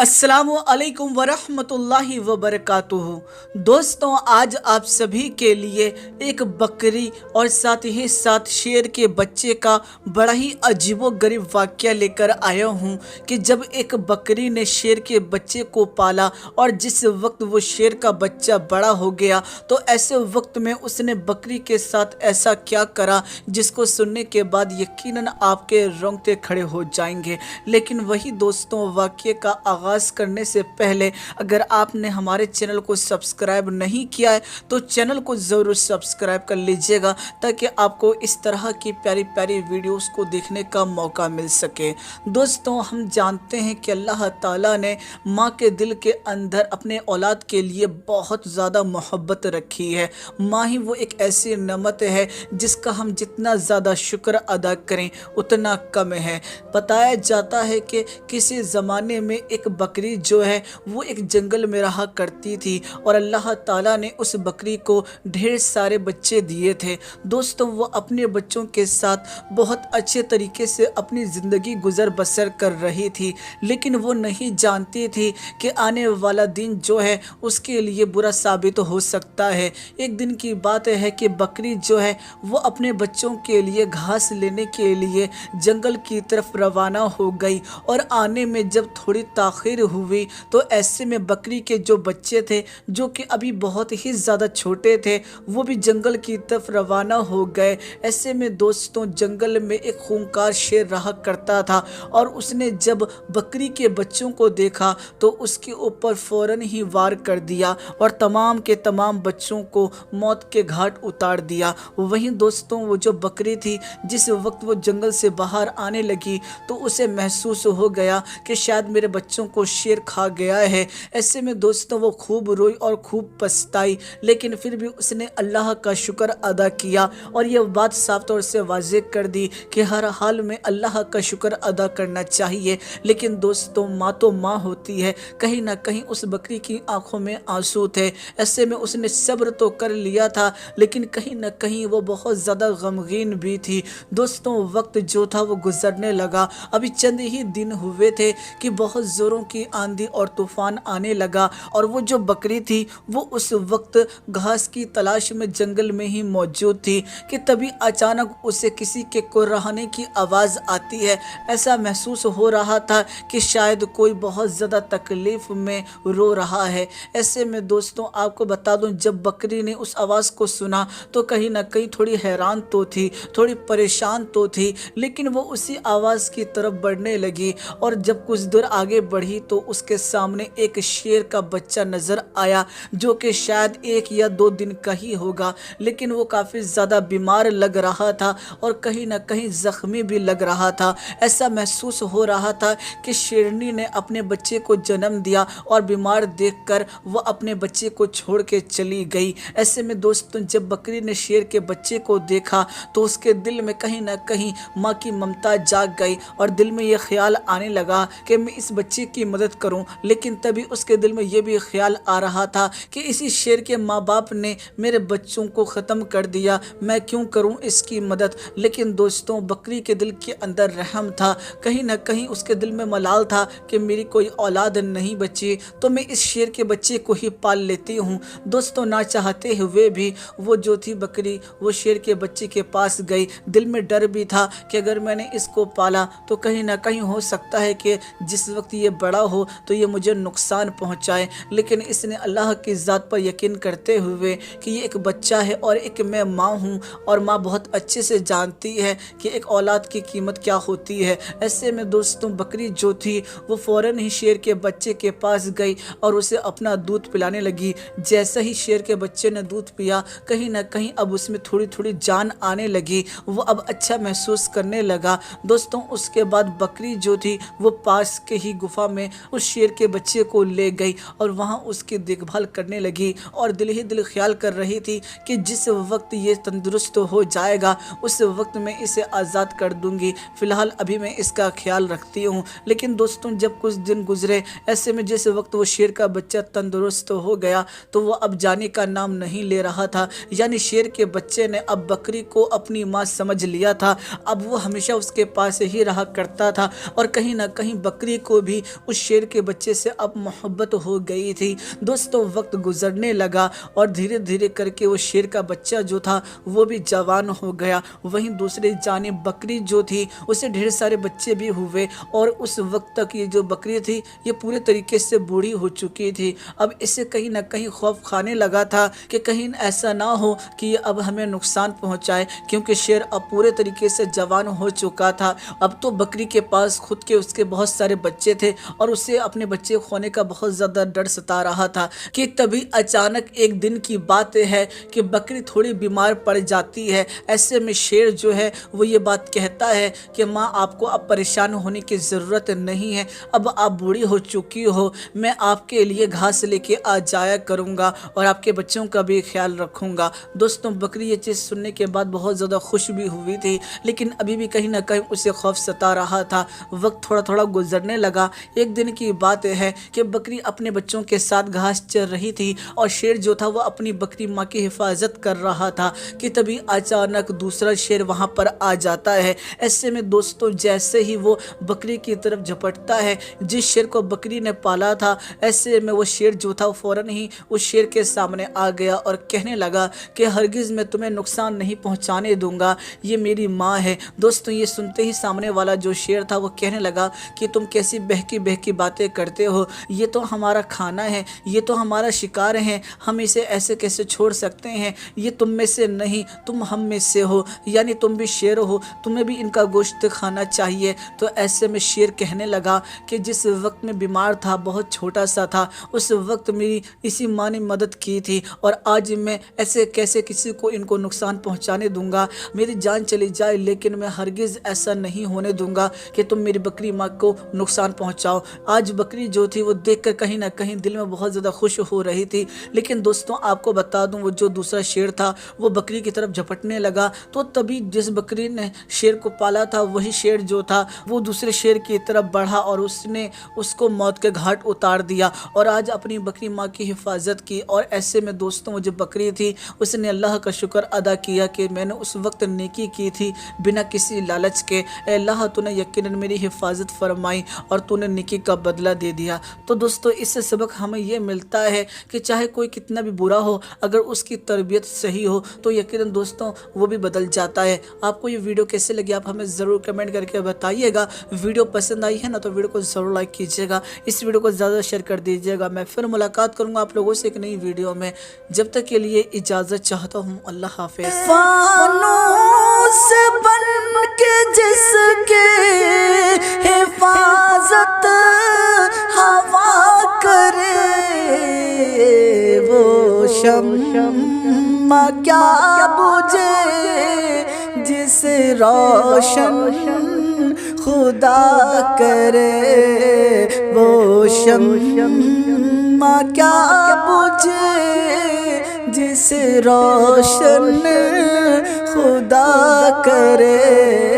अस्सलामु अलैकुम वरहमतुल्लाहि वबरकातुहू। दोस्तों, आज आप सभी के लिए एक बकरी और साथ ही साथ शेर के बच्चे का बड़ा ही अजीबोगरीब वाक़या लेकर आया हूँ कि जब एक बकरी ने शेर के बच्चे को पाला और जिस वक्त वो शेर का बच्चा बड़ा हो गया तो ऐसे वक्त में उसने बकरी के साथ ऐसा क्या करा जिसको सुनने के बाद यकीनन आपके रोंगटे खड़े हो जाएंगे। लेकिन वही दोस्तों, वाक़ये का आगाज़ करने से पहले अगर आपने हमारे चैनल को सब्सक्राइब नहीं किया है तो चैनल को ज़रूर सब्सक्राइब कर लीजिएगा ताकि आपको इस तरह की प्यारी प्यारी वीडियोस को देखने का मौका मिल सके। दोस्तों, हम जानते हैं कि अल्लाह ताला ने माँ के दिल के अंदर अपने औलाद के लिए बहुत ज़्यादा मोहब्बत रखी है। माँ ही वो एक ऐसी नेमत है जिसका हम जितना ज़्यादा शुक्र अदा करें उतना कम है। बताया जाता है कि किसी ज़माने में एक बकरी जो है वो एक जंगल में रहा करती थी और अल्लाह ताला ने उस बकरी को ढेर सारे बच्चे दिए थे। दोस्तों, वो अपने बच्चों के साथ बहुत अच्छे तरीके से अपनी ज़िंदगी गुजर बसर कर रही थी, लेकिन वो नहीं जानती थी कि आने वाला दिन जो है उसके लिए बुरा साबित हो सकता है। एक दिन की बात है कि बकरी जो है वो अपने बच्चों के लिए घास लेने के लिए जंगल की तरफ रवाना हो गई और आने में जब थोड़ी ताख़ीर हुई तो ऐसे में बकरी के जो बच्चे थे जो कि अभी बहुत ही ज़्यादा छोटे थे वो भी जंगल की तरफ रवाना हो गए। ऐसे में दोस्तों, जंगल में एक खूंखार शेर रहा करता था और उसने जब बकरी के बच्चों को देखा तो उसके ऊपर फ़ौरन ही वार कर दिया और तमाम के तमाम बच्चों को मौत के घाट उतार दिया। वहीं दोस्तों, वो जो बकरी थी जिस वक्त वो जंगल से बाहर आने लगी तो उसे महसूस हो गया कि शायद मेरे बच्चों को शेर खा गया है। ऐसे में दोस्तों, वो खूब रोई और खूब पछताई, लेकिन फिर भी उसने अल्लाह का शुक्र अदा किया और ये बात साफ तौर से वाज़ेह कर दी कि हर हाल में अल्लाह का शुक्र अदा करना चाहिए। लेकिन दोस्तों, माँ तो माँ होती है, कहीं ना कहीं उस बकरी की आंखों में आंसू थे। ऐसे में उसने सब्र तो कर लिया था लेकिन कहीं ना कहीं वो बहुत ज़्यादा गमगीन भी थी। दोस्तों, वक्त जो था वो गुजरने लगा। अभी चंद ही दिन हुए थे कि बहुत ज़ोरों की आंधी और तूफ़ान आने लगा और वो जो बकरी थी वो उस वक्त घास की तलाश में जंगल में ही मौजूद थी कि तभी अचानक उसे किसी के कुर्राने की आवाज़ आती है। ऐसा महसूस हो रहा था कि शायद कोई बहुत ज़्यादा तकलीफ़ में रो रहा है। ऐसे में दोस्तों, आपको बता दूं, जब बकरी ने उस आवाज़ को सुना तो कहीं ना कहीं थोड़ी हैरान तो थी, थोड़ी परेशान तो थी, लेकिन वो उसी आवाज़ की तरफ बढ़ने लगी और जब कुछ दूर आगे बढ़ी तो उसके सामने एक शेर का बच्चा नज़र आया जो कि शायद 1 या 2 दिन का ही होगा, लेकिन वो काफ़ी ज़्यादा बीमार लग रहा था और कहीं ना कहीं ज़ख्मी भी लग रहा था। ऐसा महसूस हो रहा था कि शेरनी ने अपने बच्चे को जन्म दिया और बीमार देखकर वो अपने बच्चे को छोड़ के चली गई। ऐसे में दोस्तों, जब बकरी ने शेर के बच्चे को देखा तो उसके दिल में कहीं ना कहीं माँ की ममता जाग गई और दिल में ये ख्याल आने लगा कि मैं इस बच्चे की मदद करूं। लेकिन तभी उसके दिल में ये भी ख्याल आ रहा था कि इसी शेर के माँ बाप ने मेरे बच्चों को ख़त्म कर दिया, मैं क्यों करूं इसकी मदद। लेकिन दोस्तों, बकरी के दिल के अंदर रहम था, कहीं ना कहीं उसके दिल में मलाल था कि मेरी कोई औलाद नहीं बची तो मैं इस शेर के बच्चे को ही पाल लेती हूँ। दोस्तों, ना चाहते हुए भी वो जो थी बकरी वो शेर के बच्चे के पास गई। दिल में डर भी था कि अगर मैंने इसको पाला तो कहीं ना कहीं हो सकता है कि जिस वक्त ये बड़ा हो तो ये मुझे नुकसान पहुंचाए। लेकिन इसने अल्लाह की ज़ात पर यकीन करते हुए कि ये एक बच्चा है और एक मैं माँ हूँ और माँ बहुत अच्छे से जानती है कि एक औलाद की कीमत क्या होती है। ऐसे में दोस्तों, बकरी जो थी वो फ़ौरन ही शेर के बच्चे के पास गई और उसे अपना दूध पिलाने लगी। जैसे ही शेर के बच्चे ने दूध पिया कहीं ना कहीं अब उसमें थोड़ी थोड़ी जान आने लगी, वो अब अच्छा महसूस करने लगा। दोस्तों, उसके बाद बकरी जो थी वो पास के ही गुफा में उस शेर के बच्चे को ले गई और वहाँ उसकी देखभाल करने लगी और दिल ही दिल ख्याल कर रही थी कि जिस वक्त ये तंदुरुस्त हो जाएगा उस वक्त मैं इसे आज़ाद कर दूंगी, फ़िलहाल अभी मैं इसका ख्याल रखती हूँ। लेकिन दोस्तों, जब कुछ दिन गुजरे ऐसे में जिस वक्त वो शेर का बच्चा तंदुरुस्त हो गया तो वो अब जाने का नाम नहीं ले रहा था। यानी शेर के बच्चे ने अब बकरी को अपनी माँ समझ लिया था। अब वो हमेशा उसके पास ही रहा करता था और कहीं ना कहीं बकरी को भी उस शेर के बच्चे से अब मोहब्बत हो गई थी। दोस्तों वक्त गुजरने लगा और धीरे धीरे करके वो शेर का बच्चा जो था वो भी जवान हो गया। वहीं दूसरी जानिब बकरी जो थी उसे ढेर सारे बच्चे भी हुए और उस वक्त तक ये जो बकरी थी ये पूरे तरीके से बूढ़ी हो चुकी थी। अब इसे कहीं ना कहीं खौफ खाने लगा था कि कहीं ऐसा ना हो कि ये अब हमें नुकसान पहुंचाए, क्योंकि शेर अब पूरे तरीके से जवान हो चुका था। अब तो बकरी के पास खुद के उसके बहुत सारे बच्चे थे और उसे अपने बच्चे खोने का बहुत ज़्यादा डर सता रहा था कि तभी अचानक एक दिन की बात है कि बकरी थोड़ी बीमार पड़ जाती है। ऐसे में शेर जो है वो ये बात कहता है कि माँ आपको अब परेशान होने की ज़रूरत नहीं है, अब आप बूढ़ी हो चुकी हो, मैं आपके लिए घास लेके आ जाया करूँगा और आपके बच्चों का भी ख्याल रखूँगा। दोस्तों बकरी ये चीज़ सुनने के बाद बहुत ज़्यादा खुश भी हुई थी, लेकिन अभी भी कहीं ना कहीं उसे खौफ सता रहा था। वक्त थोड़ा थोड़ा गुजरने लगा। एक दिन की बात है कि बकरी अपने बच्चों के साथ घास चर रही थी और शेर जो था वो अपनी बकरी माँ की हिफाजत कर रहा था कि तभी अचानक दूसरा शेर वहाँ पर आ जाता है। ऐसे में दोस्तों जैसे ही वो बकरी की तरफ झपटता है, जिस शेर को बकरी ने पाला था, ऐसे में वो शेर जो था फौरन ही उस शेर के सामने आ गया और कहने लगा कि हरगिज़ मैं तुम्हें नुकसान नहीं पहुंचाने दूंगा, ये मेरी माँ है। दोस्तों ये सुनते ही सामने वाला जो शेर था वो कहने लगा कि तुम कैसी बहकी बहकी बातें करते हो, ये तो हमारा खाना है, ये तो हमारा शिकार है, हम इसे ऐसे कैसे छोड़ सकते हैं, ये तुम में से नहीं तुम हम में से हो, यानी तुम भी शेर हो, तुम्हें भी इनका गोश्त खाना चाहिए। तो ऐसे में शेर कहने लगा कि जिस वक्त में बीमार था, बहुत छोटा सा था, उस वक्त मेरी इसी माँ ने मदद की थी और आज मैं ऐसे कैसे किसी को इनको नुकसान पहुंचाने दूंगा, मेरी जान चली जाए लेकिन मैं हरगिज़ ऐसा नहीं होने दूंगा कि तुम मेरी बकरी माँ को नुकसान पहुंचाओ। आज बकरी जो थी वो देखकर कहीं ना कहीं दिल में बहुत ज़्यादा खुश हो रही थी। लेकिन दोस्तों आपको बता दूं वो जो दूसरा शेर था वो बकरी की तरफ झपटने लगा, तो तभी जिस बकरी ने शेर को पाला था वही शेर जो था वो दूसरे शेर की तरफ बढ़ा और उसने उसको मौत के घाट उतार दिया और आज अपनी बकरी माँ की हिफाजत की। और ऐसे में दोस्तों वो जो बकरी थी उसने अल्लाह का शुक्र अदा किया कि मैंने उस वक्त नेकी की थी बिना किसी लालच के। अल्लाह तूने यकीनन मेरी हिफाजत फरमाई और तूने नेकी का बदला दे दिया। तो दोस्तों इससे सबक हमें यह मिलता है कि चाहे कोई कितना भी बुरा हो, अगर उसकी तरबियत सही हो तो यकीनन दोस्तों वो भी बदल जाता है। आपको ये वीडियो कैसे लगी आप हमें ज़रूर कमेंट करके बताइएगा। वीडियो पसंद आई है ना तो वीडियो को ज़रूर लाइक कीजिएगा, इस वीडियो को ज़्यादा शेयर कर दीजिएगा। मैं फिर मुलाकात करूँगा आप लोगों से एक नई वीडियो में, जब तक के लिए इजाज़त चाहता हूँ। अल्लाह हाफिज़। से बन के जिसके हिफाजत हवा करे वो शम्मा क्या बुझे जिसे रोशन खुदा करे, वो शम्मा क्या बुझे जिसे रोशन खुदा करे।